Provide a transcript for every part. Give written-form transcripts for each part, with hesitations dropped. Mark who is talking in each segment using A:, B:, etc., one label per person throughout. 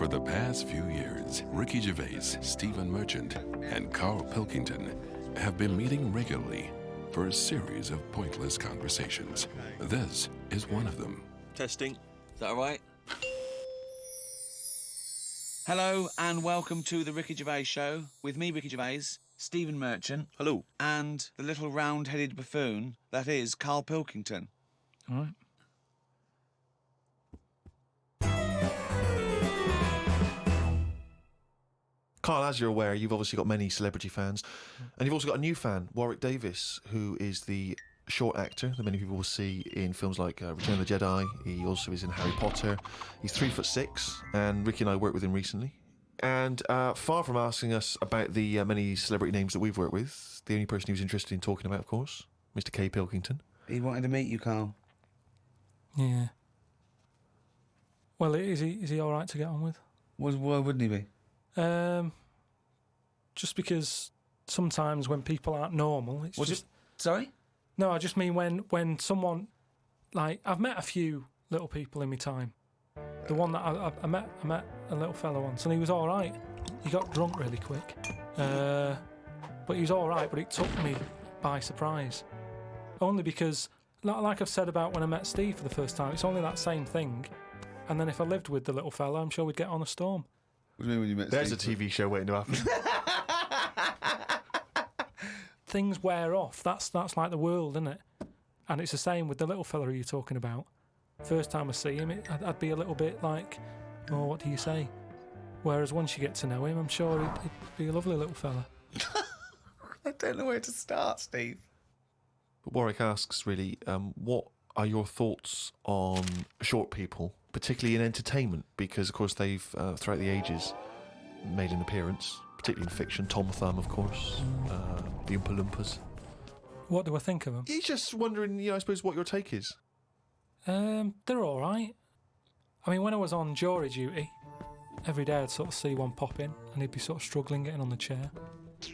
A: For the past few years, Ricky Gervais, Stephen Merchant, and Carl Pilkington have been meeting regularly for a series of pointless conversations. This is one of them.
B: Testing. Is that all right?
C: Hello and welcome to the Ricky Gervais Show with me, Ricky Gervais, Stephen Merchant.
B: Hello.
C: And the little round-headed buffoon that is Carl Pilkington.
D: All right.
E: Carl, as you're aware, you've obviously got many celebrity fans, and you've also got a new fan, Warwick Davis, who is the short actor that many people will see in films like Return of the Jedi. He also is in Harry Potter. He's 3'6", and Ricky and I worked with him recently. And far from asking us about the many celebrity names that we've worked with, the only person he was interested in talking about, of course, Mr. K. Pilkington.
C: He wanted to meet you, Carl.
D: Yeah. Well, is he all right to get on with?
C: Why wouldn't he be?
D: Just because sometimes when people aren't normal, it's just...
C: Sorry?
D: No, I just mean when someone... Like, I've met a few little people in my time. The one that I met a little fella once, and he was all right. He got drunk really quick. But he was all right, but it took me by surprise. Only because, like I've said about when I met Steve for the first time, it's only that same thing. And then if I lived with the little fella, I'm sure we'd get on a storm.
C: What do you mean when you met
E: There's
C: Steve?
E: a TV show waiting to happen.
D: Things wear off. That's like the world, isn't it? And it's the same with the little fella who you're talking about. First time I see him, I'd be a little bit like, oh, what do you say? Whereas once you get to know him, I'm sure he'd be a lovely little fella.
C: I don't know where to start, Steve.
E: But Warwick asks, really, what are your thoughts on short people, particularly in entertainment? Because, of course, they've, throughout the ages, made an appearance, particularly in fiction. Tom Thumb, of course, the Oompa Loompas.
D: What do I think of them?
E: He's just wondering, I suppose, what your take is.
D: They're all right. I mean, when I was on jury duty, every day I'd sort of see one pop in, and he'd be sort of struggling getting on the chair.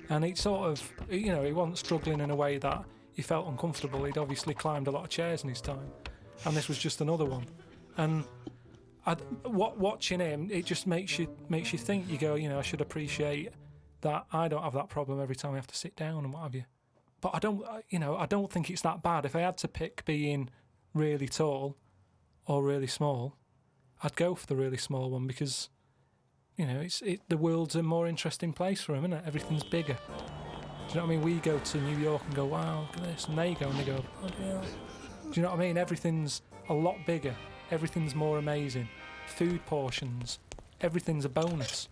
D: And he'd sort of, he wasn't struggling in a way that he felt uncomfortable. He'd obviously climbed a lot of chairs in his time, and this was just another one. And watching him, it just makes you think. You go, I should appreciate that I don't have that problem every time I have to sit down and what have you. But I don't think it's that bad. If I had to pick being really tall or really small, I'd go for the really small one because, the world's a more interesting place for him, isn't it? Everything's bigger. Do you know what I mean? We go to New York and go, wow, look at this. And they go and they go, oh, yeah. Do you know what I mean? Everything's a lot bigger. Everything's more amazing. Food portions, everything's a bonus.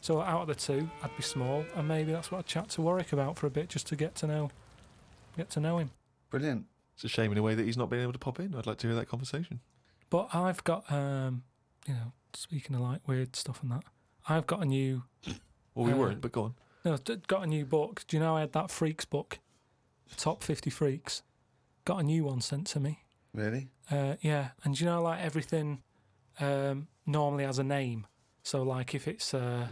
D: So out of the two, I'd be small, and maybe that's what I'd chat to Warwick about for a bit, just to get to know him.
C: Brilliant.
E: It's a shame in a way that he's not been able to pop in. I'd like to hear that conversation.
D: But I've got, speaking of like weird stuff and that, I've got a new...
E: Well, we weren't, but go on.
D: No, got a new book. Do you know I had that Freaks book? Top 50 Freaks. Got a new one sent to me.
C: Really?
D: Yeah, and do you know, like, everything normally has a name. So, like, if it's the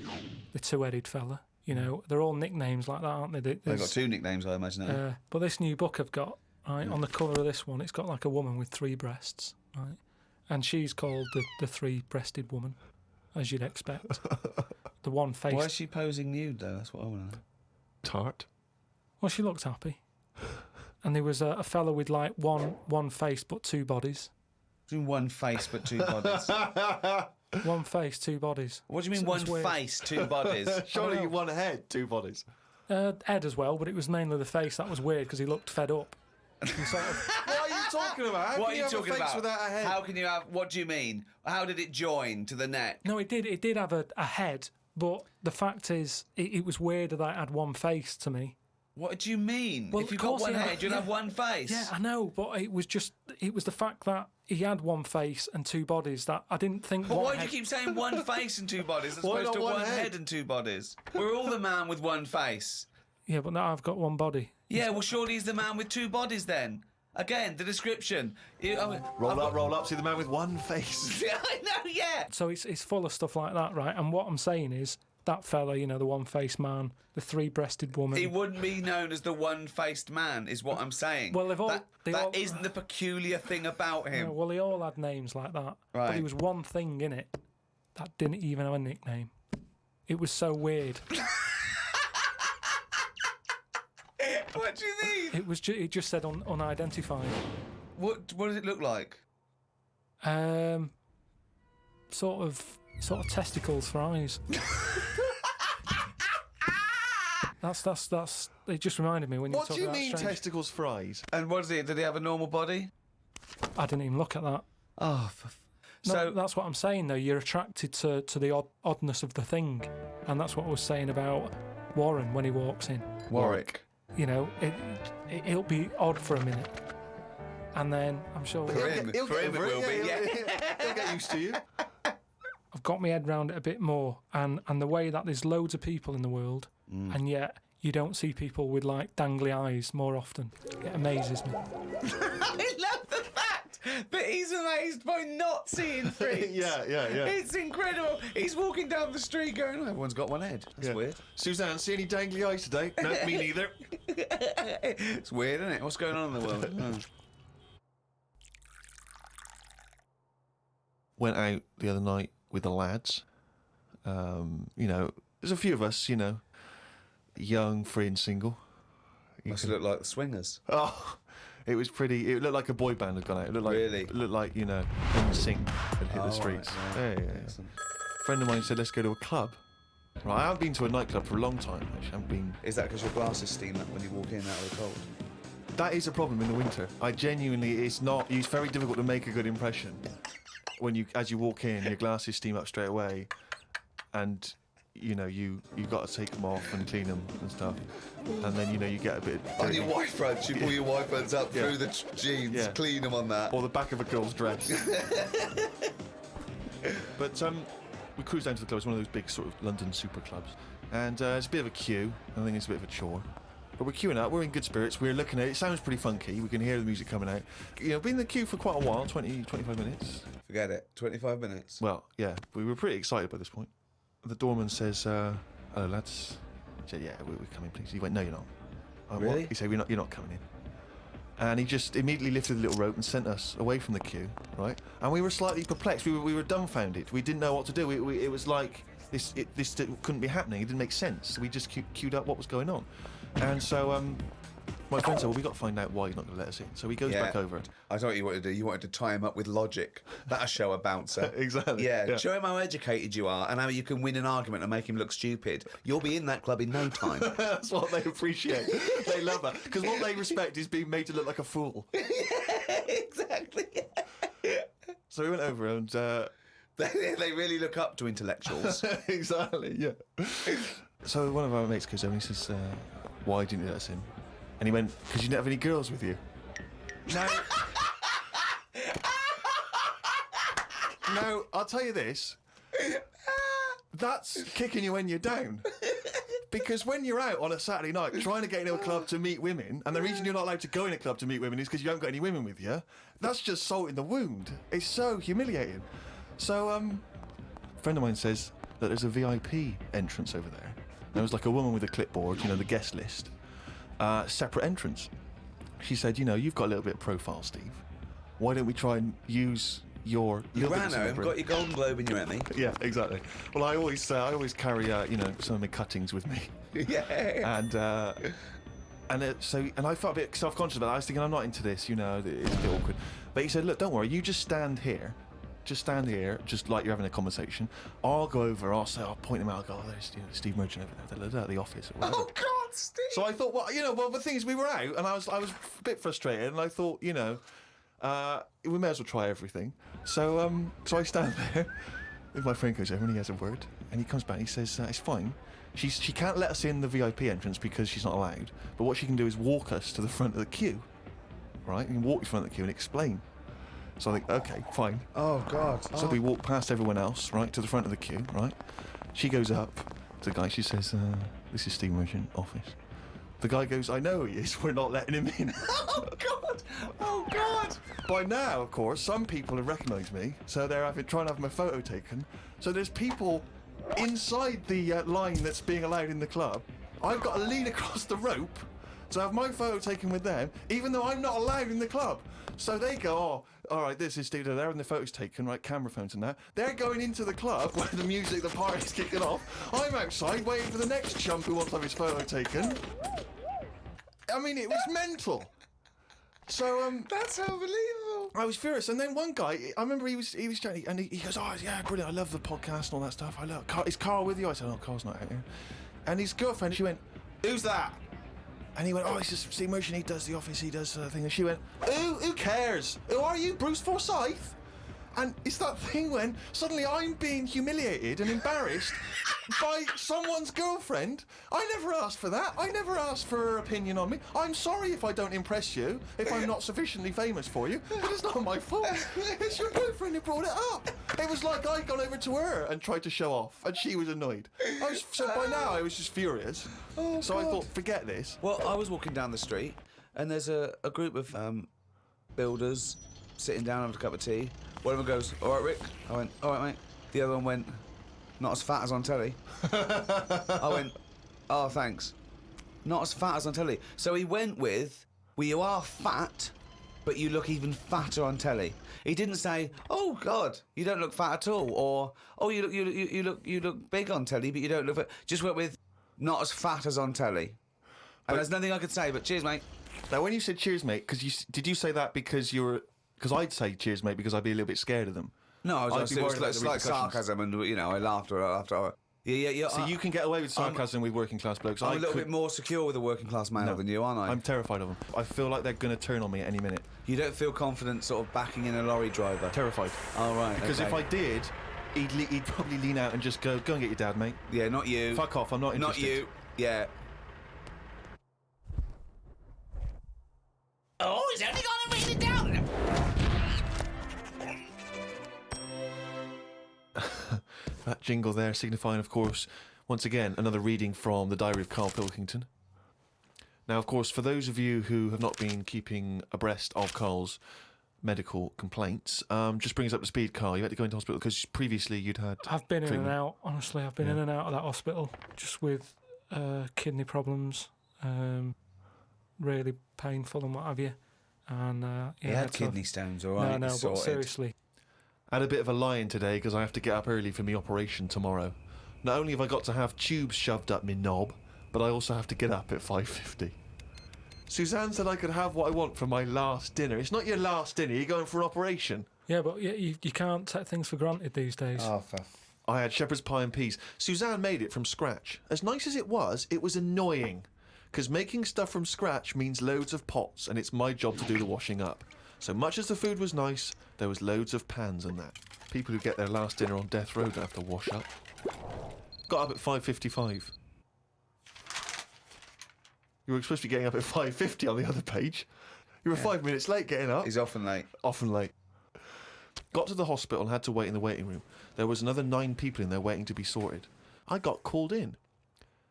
D: two-headed fella, they're all nicknames like that, aren't they?
C: They've got two nicknames, I imagine.
D: But this new book I've got, right, on the cover of this one, it's got, like, a woman with three breasts, right? And she's called the three-breasted woman, as you'd expect. The one face...
C: Why is she posing nude, though? That's what I want to know.
E: Tart.
D: Well, she looked happy. And there was a fella with, like, one face but two bodies.
C: What do you mean one face but two bodies?
D: One face, two bodies.
C: What do you mean one face, two bodies?
E: Surely one head, two bodies.
D: Ed as well, but it was mainly the face. That was weird because he looked fed up. He sort of...
E: What are you talking about? How
C: What
E: can
C: are you
E: have
C: talking
E: a face
C: about?
E: without a head?
C: How can you have... What do you mean? How did it join to the neck?
D: No, it did have a head, but the fact is, it was weird that it had one face to me.
C: What do you mean?
D: Well,
C: if you've
D: of
C: got
D: course
C: one
D: he had-
C: head, you'd have one face.
D: Yeah, I know, but it was the fact that he had one face and two bodies that I didn't think...
C: But
D: one
C: why do
D: head-
C: you keep saying one face and two bodies as
E: Why
C: opposed to
E: not one
C: one
E: head?
C: head and two bodies? We're all the man with one face.
D: Yeah, but now I've got one body.
C: Yeah, well, surely he's the man with two bodies then. Again, the description.
E: Roll up, see the man with one face.
C: Yeah, I know, yeah.
D: So it's full of stuff like that, right? And what I'm saying is, that fella, the one-faced man, the three-breasted woman...
C: He wouldn't be known as the one-faced man, is what I'm saying.
D: Well, they've all...
C: That isn't the peculiar thing about him.
D: Well, they all had names like that.
C: Right.
D: But he was one thing in it. that didn't even have a nickname. It was so weird.
F: What do you mean?
D: It just said unidentified.
F: What does it look like?
D: Sort of testicles for eyes. That's. It just reminded me when you were
E: What do
D: talking
E: you
D: about
E: mean
D: strange.
E: testicles for eyes?
F: And what is it? Did he have a normal body?
D: I didn't even look at that.
F: Oh,
D: No,
F: so
D: that's what I'm saying though. You're attracted to the oddness of the thing, and that's what I was saying about Warren when he walks in.
F: Warwick.
D: You know, it'll be odd for a minute, and then I'm sure
F: For him it will be. Yeah.
E: He'll get used to you.
D: I've got my head round it a bit more, and the way that there's loads of people in the world, and yet you don't see people with like dangly eyes more often. It amazes me.
F: I love the fact that he's amazed by not seeing freaks.
E: Yeah.
F: It's incredible. He's walking down the street going, oh, everyone's got one head. That's weird.
E: Suzanne, see any dangly eyes today? No, me neither.
F: It's weird, isn't it? What's going on in the world? Oh.
E: Went out the other night with the lads. You know, there's a few of us, you know, young, free and single.
F: Must look like the Swingers.
E: Oh, it was pretty. It looked like a boy band had gone out. It looked like,
F: Really?
E: It looked like, you know, NSYNC had hit the streets.
F: Right.
E: Yeah.
F: Excellent.
E: A friend of mine said, let's go to a club. Right, I haven't been to a nightclub for a long time, actually. I haven't been.
F: Is that because your glasses steam up when you walk in out of the cold?
E: That is a problem in the winter. I genuinely, it's very difficult to make a good impression when as you walk in, your glasses steam up straight away, and you know you've got to take them off and clean them and stuff, and then you know you get a bit.
F: On your white fronts, you pull your white fronts up through the jeans, clean them on that.
E: Or the back of a girl's dress. But we cruised down to the club. It's one of those big sort of London super clubs, and it's a bit of a queue. I think it's a bit of a chore. But we're queuing up, we're in good spirits, we're looking at it, it sounds pretty funky, we can hear the music coming out. You know, been in the queue for quite a while, 20, 25 minutes.
F: Forget it, 25 minutes.
E: Well, yeah, we were pretty excited by this point. The doorman says, hello lads. I said, yeah, we're coming please. He went, no you're not. I went,
F: Really?
E: What? He said, you're not coming in. And he just immediately lifted the little rope and sent us away from the queue, right? And we were slightly perplexed, we were dumbfounded, we didn't know what to do. It was like, this couldn't be happening, it didn't make sense. We just queued up what was going on. And so my friend said, well, we've got to find out why he's not going to let us in. So he goes back over.
F: I thought you wanted to do. You wanted to tie him up with logic. That'll show a bouncer.
E: Exactly.
F: Yeah, show him how educated you are and how you can win an argument and make him look stupid. You'll be in that club in no time.
E: That's what they appreciate. They love that. Because what they respect is being made to look like a fool.
F: Yeah, exactly.
E: So we went over and...
F: They really look up to intellectuals.
E: Exactly, yeah. So one of our mates goes over and he says, why didn't you let us in? And he went, because you didn't have any girls with you. Now, I'll tell you this. That's kicking you when you're down. Because when you're out on a Saturday night trying to get into a club to meet women, and the reason you're not allowed to go in a club to meet women is because you haven't got any women with you, that's just salt in the wound. It's so humiliating. So, a friend of mine says that there's a VIP entrance over there. There was like a woman with a clipboard, you know, the guest list. Separate entrance. She said, you know, you've got a little bit of profile, Steve. Why don't we try and use your...
F: You ran home, got your Golden Globe and your Emmy.
E: Yeah, exactly. Well, I always carry, you know, some of my cuttings with me.
F: Yeah.
E: And I felt a bit self-conscious about that. I was thinking, I'm not into this, you know, it's a bit awkward. But he said, look, don't worry, you just stand here. Just stand here, just like you're having a conversation. I'll go over, I'll point him out, I'll go, oh, there's Steve Merchant over there, at the office. Or
F: Oh, God, Steve!
E: So I thought, well, the thing is, we were out, and I was a bit frustrated, and I thought, you know, we may as well try everything. So I stand there, if my friend goes over and he has a word, and he comes back and he says, it's fine. She can't let us in the VIP entrance because she's not allowed, but what she can do is walk us to the front of the queue, right? You can walk to the front of the queue and explain. So I think, okay, fine.
F: Oh, God.
E: So we walk past everyone else, right, to the front of the queue, right? She goes up to the guy, she says, this is Steve Merchant office. The guy goes, I know he is, we're not letting him in.
F: Oh, God! Oh, God!
E: By now, of course, some people have recognised me, so they're trying to have my photo taken. So there's people inside the line that's being allowed in the club. I've got to lean across the rope to have my photo taken with them, even though I'm not allowed in the club. So they go, oh, all right, this is Steve. They're having the photos taken, right, camera phones and that. They're going into the club where the music, the party's kicking off. I'm outside waiting for the next chump who wants to have his photo taken. I mean, it was mental. So,
F: That's unbelievable.
E: I was furious, and then one guy, I remember he was chatting, and he goes, "Oh yeah, brilliant! I love the podcast and all that stuff. I love. Is Carl with you?" I said, "Oh, Carl's not out here." And his girlfriend, she went, "Who's that?" And he went, "Oh, it's just Steve Merchant. He does the office. He does the thing." And she went, Who cares? Who are you, Bruce Forsyth?" And it's that thing when suddenly I'm being humiliated and embarrassed by someone's girlfriend. I never asked for that. I never asked for her opinion on me. I'm sorry if I don't impress you, if I'm not sufficiently famous for you, but it's not my fault. It's your girlfriend who brought it up. It was like I'd gone over to her and tried to show off, and she was annoyed. So by now I was just furious. So I thought, forget this.
F: Well, I was walking down the street, and there's a group of builders sitting down having a cup of tea. One of them goes, "All right, Rick." I went, "All right, mate." The other one went, "Not as fat as on telly." I went, "Oh, thanks. Not as fat as on telly." So he went with, "Well, you are fat, but you look even fatter on telly." He didn't say, "Oh God, you don't look fat at all," or "Oh, you look big on telly, but you don't look fat." Just went with, "Not as fat as on telly." And there's nothing I could say, but cheers, mate.
E: Now, when you said cheers, mate, did you say that because you were... Because I'd say cheers, mate, because I'd be a little bit scared of them.
F: No, I was
E: I'd
F: just,
E: be
F: it
E: worried
F: was
E: about
F: like,
E: the
F: slight
E: repercussions.
F: sarcasm, and I laughed after. Yeah.
E: So you can get away with sarcasm with working class blokes.
F: I'm a little bit more secure with a working class male than you, aren't I?
E: I'm terrified of them. I feel like they're going to turn on me at any minute.
F: You don't feel confident sort of backing in a lorry driver?
E: Terrified.
F: Oh, right.
E: Because
F: okay.
E: if I did, he'd probably lean out and just go and get your dad, mate.
F: Yeah, not you.
E: Fuck off, I'm not interested.
F: Not you. Yeah.
G: Oh, he's only gonna read it down.
E: That jingle there signifying, of course, once again, another reading from the Diary of Carl Pilkington. Now, of course, for those of you who have not been keeping abreast of Carl's medical complaints, just bring us up to speed, Carl. You had to go into hospital because previously you'd had...
D: I've been in
E: treatment.
D: and out, honestly. I've been in and out of that hospital just with kidney problems, really painful and what have you. And
F: He had kidney stones, all
D: No,
F: right?
D: but seriously.
E: I had a bit of a lie-in today because I have to get up early for my operation tomorrow. Not only have I got to have tubes shoved up my knob, but I also have to get up at 5:50. Suzanne said I could have what I want for my last dinner. It's not your last dinner, you're going for an operation.
D: Yeah, but you can't take things for granted these days.
F: Oh, for...
E: I had shepherd's pie and peas. Suzanne made it from scratch. As nice as it was annoying. Because making stuff from scratch means loads of pots, and it's my job to do the washing up. So much as the food was nice, there was loads of pans and that. People who get their last dinner on death row don't have to wash up. Got up at 5:55. You were supposed to be getting up at 5:50 on the other page. You were 5 minutes late getting up.
F: He's often late.
E: Often late. Got to the hospital and had to wait in the waiting room. There was another 9 people in there waiting to be sorted. I got called in.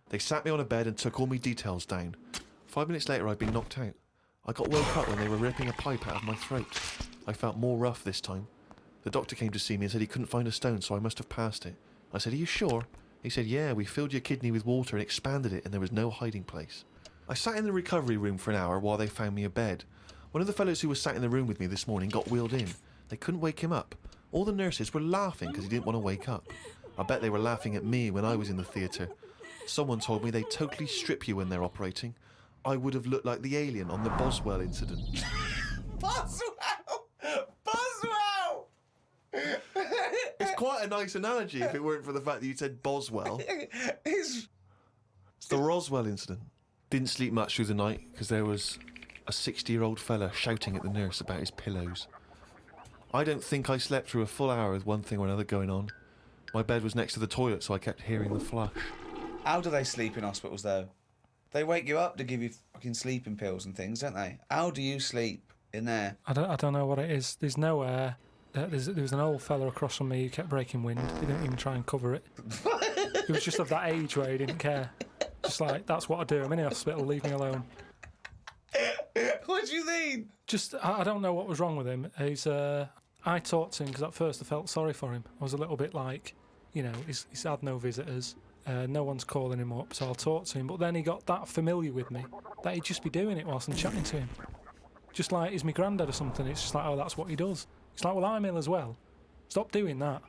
E: They sat me on a bed and took all my details down. 5 minutes later, I'd been knocked out. I got woke up when they were ripping a pipe out of my throat. I felt more rough this time. The doctor came to see me and said he couldn't find a stone, so I must have passed it. I said, "Are you sure?" He said, "Yeah, we filled your kidney with water and expanded it, and there was no hiding place." I sat in the recovery room for an hour while they found me a bed. One of the fellows who was sat in the room with me this morning got wheeled in. They couldn't wake him up. All the nurses were laughing because he didn't want to wake up. I bet they were laughing at me when I was in the theatre. Someone told me they totally strip you when they're operating. I would have looked like the alien on the Boswell incident.
F: Boswell! Boswell!
E: It's quite a nice analogy if it weren't for the fact that you said Boswell.
F: It's
E: The Roswell incident. Didn't sleep much through the night because there was a 60-year-old fella shouting at the nurse about his pillows. I don't think I slept through a full hour with one thing or another going on. My bed was next to the toilet, so I kept hearing the flush.
F: How do they sleep in hospitals, though? They wake you up to give you fucking sleeping pills and things, don't they? How do you sleep in there?
D: I don't know what it is. There's no air. There was an old fella across from me who kept breaking wind. He didn't even try and cover it. He was just of that age where he didn't care. Just like, that's what I do. I'm in the hospital, leave me alone.
F: What do you mean?
D: Just, I don't know what was wrong with him. I talked to him because at first I felt sorry for him. I was a little bit like, he's had no visitors. No one's calling him up, so I'll talk to him. But then he got that familiar with me that he'd just be doing it whilst I'm chatting to him. Just like he's my granddad or something. It's just like, oh, that's what he does. It's like, well, I'm ill as well. Stop doing that.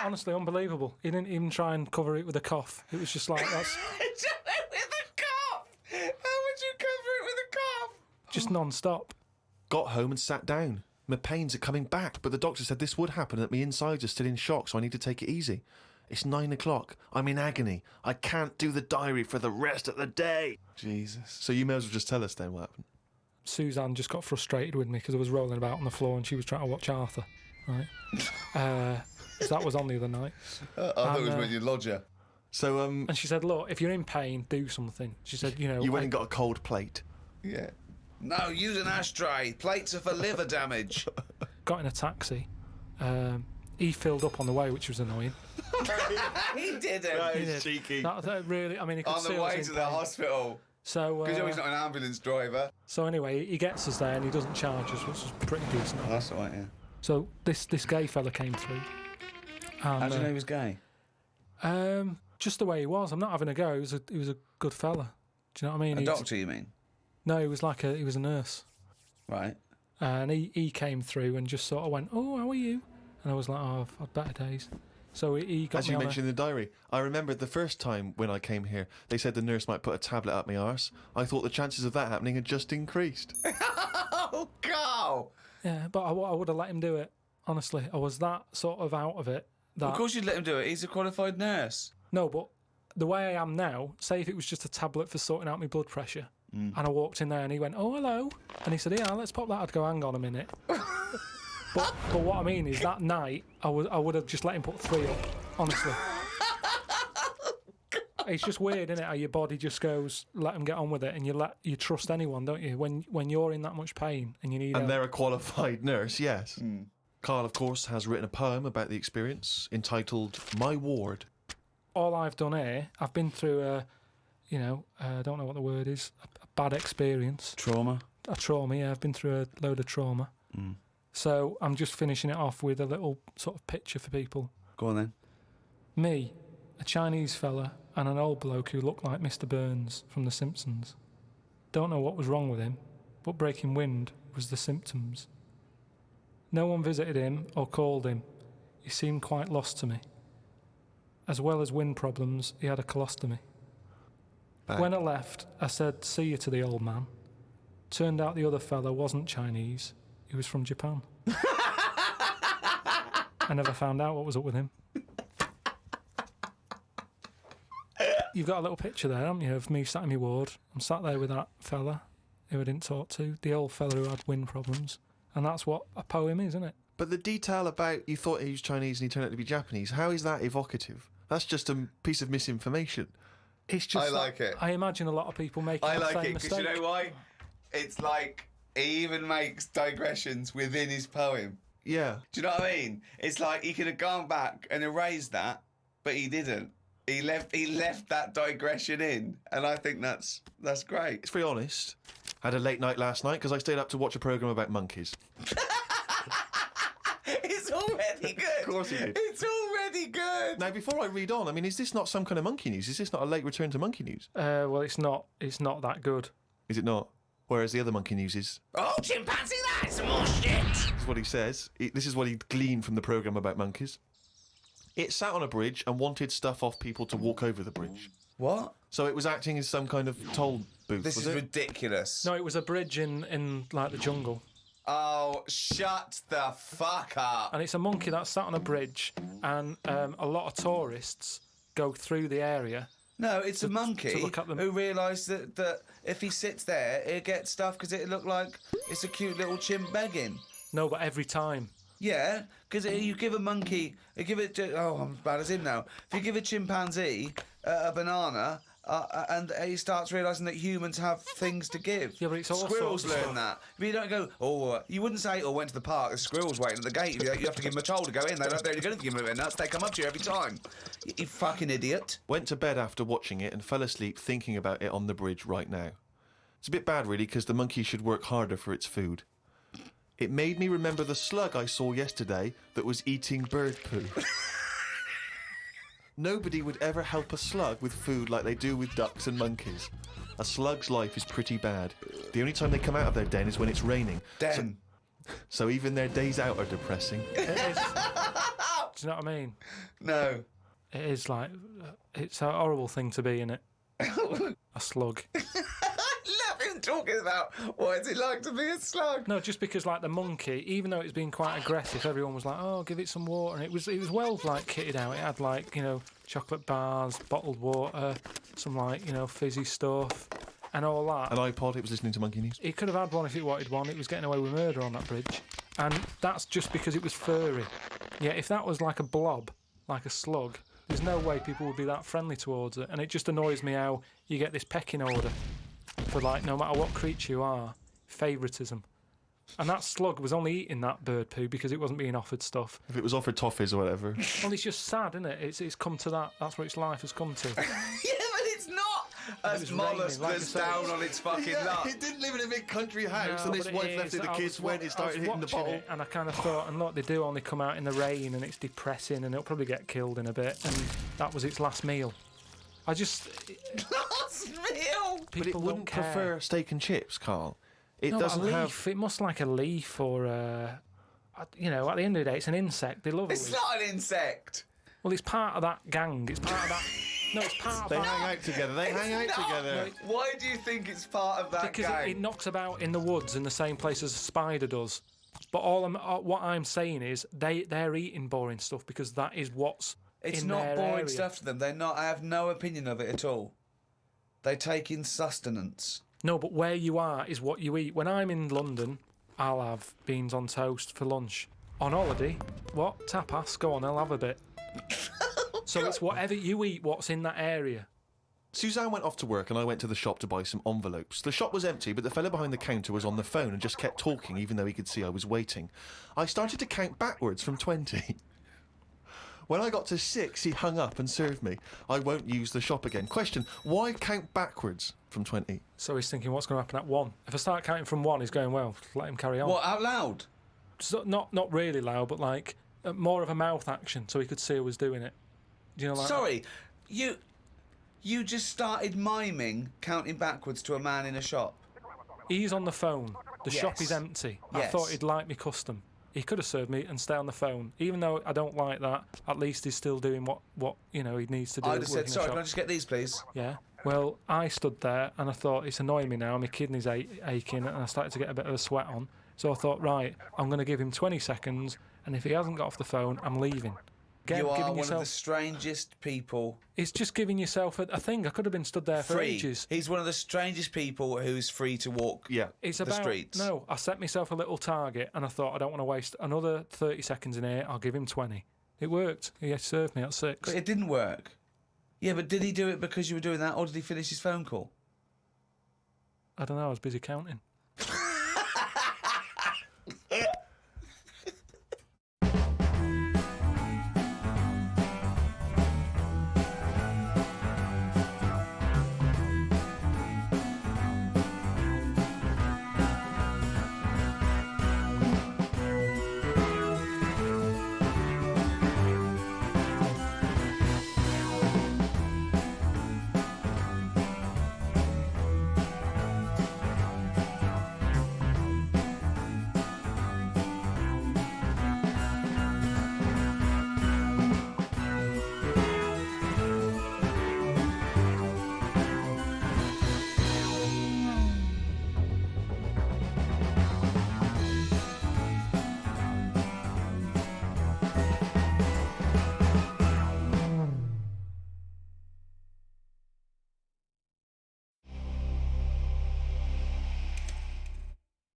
D: Honestly, unbelievable. He didn't even try and cover it with a cough. It was just like, that's
F: With a cough! How would you cover it with a cough?
D: just non-stop.
E: Got home and sat down. My pains are coming back, but the doctor said this would happen, that my insides are still in shock, so I need to take it easy. It's 9 o'clock. I'm in agony. I can't do the diary for the rest of the day.
F: Jesus.
E: So you may as well just tell us then what happened.
D: Suzanne just got frustrated with me because I was rolling about on the floor and she was trying to watch Arthur, right? So that was on the other night.
F: I thought it was when you lodge her.
E: So,
D: And she said, look, if you're in pain, do something. She said, you know...
E: you went and got a cold plate.
F: Yeah. No, use an ashtray. Plates are for liver damage.
D: Got in a taxi. He filled up on the way, which was annoying.
F: He didn't.
D: He did.
E: cheeky.
D: That really... I mean, he could
F: On
D: see
F: the
D: I was
F: way
D: in
F: to the
D: pain.
F: hospital.
D: So,
F: Because he's not an ambulance driver.
D: so anyway, he gets us there and he doesn't charge us, which is pretty decent.
F: That's all right, yeah.
D: So this gay fella came through. And,
F: How do you know he was gay?
D: just the way he was. I'm not having a go. He was a good fella. Do you know what I mean?
F: A
D: He-
F: doctor, you mean?
D: No, he was a nurse.
F: Right.
D: And he came through and just sort of went, oh, how are you? And I was like, oh, I've had better days. So he got
E: As
D: me
E: you
D: on
E: mentioned in the diary, I remember the first time when I came here, they said the nurse might put a tablet up my arse. I thought the chances of that happening had just increased.
F: Oh, Carl!
D: Yeah, but I would have let him do it. Honestly, I was that sort of out of it. That,
F: Of course you'd let him do it. He's a qualified nurse.
D: No, but the way I am now, say if it was just a tablet for sorting out my blood pressure, and I walked in there and he went, oh, hello. And he said, yeah, let's pop that. I'd go, hang on a minute. But what I mean is that night, I would have just let him put 3 up, honestly. It's just weird, isn't it, how your body just goes, let them get on with it, and you trust anyone, don't you? When you're in that much pain and you need
E: And
D: help.
E: they're a qualified nurse, yes. Carl, of course, has written a poem about the experience entitled My Ward.
D: All I've done here, I've been through I don't know what the word is, a bad experience.
F: Trauma.
D: A trauma, yeah, I've been through a load of trauma. So I'm just finishing it off with a little sort of picture for people.
F: Go on then.
D: Me, a Chinese fella, and an old bloke who looked like Mr. Burns from The Simpsons. Don't know what was wrong with him, but breaking wind was the symptoms. No one visited him or called him. He seemed quite lost to me. As well as wind problems, he had a colostomy.
E: Back.
D: When I left, I said, see you to the old man. Turned out the other fella wasn't Chinese. He was from Japan. I never found out what was up with him. You've got a little picture there, haven't you, of me sat in my ward. I'm sat there with that fella who I didn't talk to, the old fella who had wind problems. And that's what a poem is, isn't it?
E: But the detail about you thought he was Chinese and he turned out to be Japanese, how is that evocative? That's just a piece of misinformation.
D: It's just
F: I like it.
D: I imagine a lot of people making
F: I
D: the
F: like
D: same
F: it because
D: mistake.
F: you know why? It's like he even makes digressions within his poem.
E: Yeah.
F: Do you know what I mean? It's like he could have gone back and erased that, but he didn't. He left that digression in, and I think that's great.
E: It's very honest. Had a late night last night because I stayed up to watch a programme about monkeys.
F: It's already good.
E: Of course he did.
F: It's already good.
E: Now, before I read on, I mean, is this not some kind of monkey news? Is this not a late return to monkey news?
D: Well, it's not that good.
E: Is it not? Whereas the other monkey news is
G: Oh, chimpanzee, that's some more shit.
E: this is what he says. This is what he gleaned from the programme about monkeys. It sat on a bridge and wanted stuff off people to walk over the bridge.
F: What?
E: So it was acting as some kind of toll booth,
F: This
E: was
F: is
E: it?
F: ridiculous.
D: No, it was a bridge in like the jungle.
F: Oh, shut the fuck up.
D: And it's a monkey that sat on a bridge, and a lot of tourists go through the area.
F: No, it's a monkey
D: to look at them.
F: who realised that if he sits there, he'll get stuff because it look like it's a cute little chimp begging.
D: No, but every time.
F: Yeah, because you give a monkey, you give it. Oh, I'm as bad as him now. If you give a chimpanzee a banana, and he starts realising that humans have things to give.
D: Yeah, but it's all
F: squirrels
D: sorts of
F: learn
D: stuff.
F: that. But you don't go. Oh, you wouldn't say. Oh, went to the park. The squirrels waiting at the gate. You have to give them a toll to go in. They're only going to give them nuts. They come up to you every time. You fucking idiot.
E: Went to bed after watching it and fell asleep thinking about it on the bridge right now. It's a bit bad, really, because the monkey should work harder for its food. It made me remember the slug I saw yesterday that was eating bird poo. Nobody would ever help a slug with food like they do with ducks and monkeys. A slug's life is pretty bad. The only time they come out of their den is when it's raining.
F: Den.
E: So even their days out are depressing.
D: It is. Do you know what I mean?
F: No.
D: It is like, it's a horrible thing to be, innit? A slug.
F: I love him talking about what is it like to be a slug.
D: No, just because like the monkey, even though it's been quite aggressive, everyone was like, "Oh, give it some water," and it was well like kitted out. It had like chocolate bars, bottled water, some like fizzy stuff, and all that.
E: An iPod. It was listening to Monkey News.
D: It could have had one if it wanted one. It was getting away with murder on that bridge, and that's just because it was furry. Yeah, if that was like a blob, like a slug, there's no way people would be that friendly towards it. And it just annoys me how you get this pecking order for like no matter what creature you are, favouritism. And that slug was only eating that bird poo because it wasn't being offered stuff.
E: If it was offered toffees or whatever.
D: Well, it's just sad, isn't it? It's come to that. That's what its life has come to.
F: Yeah, but it's not a
D: was
F: mollusk
D: raining, like
F: that's
D: I said.
F: down on its fucking luck.
E: It didn't live in a big country house,
D: No,
E: and his
D: but it
E: wife left
D: is.
E: it. The
D: I
E: kids
D: was
E: went. It started hitting the
D: watching
E: bottle.
D: it, and I kind of thought, and look, they do only come out in the rain, and it's depressing, and it'll probably get killed in a bit. And that was its last meal. I just
F: Last meal.
E: But it
D: people
E: wouldn't
D: don't care.
E: prefer steak and chips, Carl. It
D: No, but
E: doesn't
D: a
E: have.
D: leaf. It must like a leaf or at the end of the day, it's an insect. They love
F: It's
D: it.
F: not an insect.
D: Well, it's part of that gang. It's part of that. No, it's part of
E: They
D: that.
E: hang out together. They hang out
F: It's not.
E: together.
F: Why do you think it's part of that
D: Because
F: gang?
D: it knocks about in the woods in the same place as a spider does. But what I'm saying is they're eating boring stuff because that is what's
F: It's
D: in
F: not
D: their
F: boring
D: area.
F: stuff to them. They're not. I have no opinion of it at all. They take in sustenance.
D: No, but where you are is what you eat. When I'm in London, I'll have beans on toast for lunch. On holiday, what? Tapas? Go on, I'll have a bit. So it's whatever you eat, what's in that area.
E: Suzanne went off to work and I went to the shop to buy some envelopes. The shop was empty, but the fella behind the counter was on the phone and just kept talking even though he could see I was waiting. I started to count backwards from 20. When I got to 6, he hung up and served me. I won't use the shop again. Question, why count backwards from 20?
D: So he's thinking, what's going to happen at 1? If I start counting from 1, he's going, well, let him carry on.
F: What, out loud?
D: So, not really loud, but like more of a mouth action so he could see who was doing it. Do you know, like
F: Sorry, you just started miming counting backwards to a man in a shop.
D: He's on the phone. The shop
F: Yes.
D: is empty. I
F: Yes.
D: thought he'd like me custom. He could have served me and stay on the phone. Even though I don't like that, at least he's still doing what he needs to do.
F: I'd have said,
D: working a
F: sorry,
D: shop.
F: can I just get these, please?
D: Yeah. Well, I stood there and I thought, it's annoying me now. My kidneys aching and I started to get a bit of a sweat on. So I thought, right, I'm going to give him 20 seconds and if he hasn't got off the phone, I'm leaving.
F: You are
D: giving
F: one
D: yourself,
F: of the strangest people.
D: It's just giving yourself a thing. I could have been stood there for
F: Free.
D: ages.
F: He's one of the strangest people who's free to walk
E: Yeah.
D: It's
F: the
D: about
F: streets.
D: no. I set myself a little target, and I thought I don't want to waste another 30 seconds in here. I'll give him 20. It worked. He served me at 6.
F: But it didn't work. Yeah, but did he do it because you were doing that, or did he finish his phone call?
D: I don't know. I was busy counting.